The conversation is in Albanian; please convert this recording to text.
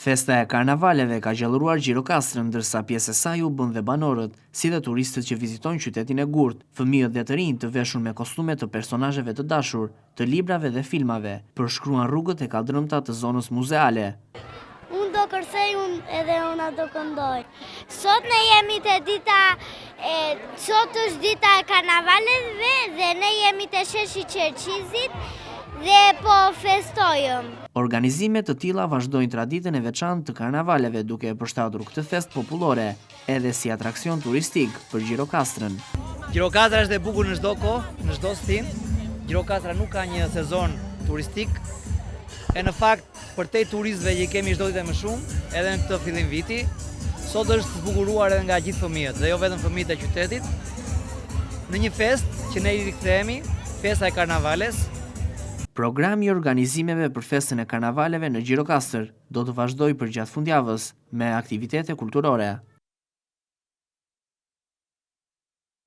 Festa e karnavaleve ka gjallëruar Gjirokastrën, ndërsa pjesë e saj u bën dhe banorët, si dhe turistët që vizitojnë qytetin e Gurt, fëmijët dhe të rinj të veshur me kostume të personazheve të dashur, të librave dhe filmave, përshkruan rrugët e kaldrëmta të zonës muzeale. Unë do kërcej, edhe unë do këndoj. Sot ne jemi të dita, sot është dita e karnavaleve dhe ne jemi të sheshi Qerqizit dhe po festojmë. Organizimet të tilla vazhdojnë traditën e veçantë të karnavaleve, duke e përshtatur këtë fest popullore edhe si atraksion turistik për Gjirokastrën. Gjirokastra është e bukur në çdo kohë, në çdo stin. Gjirokastra nuk ka një sezon turistik. E në fakt, për te turistëve që kemi çdo ditë më shumë, edhe në këtë fillim viti, sot është zbukuruar edhe nga gjithë fëmijët, dhe jo vetëm fëmijët e qytetit, në një fest që ne i rikthehemi, festa e karnavales. Programi i organizimeve për festën e karnavaleve në Gjirokastër do të vazhdojë përgjatë fundjavës me aktivitete kulturore.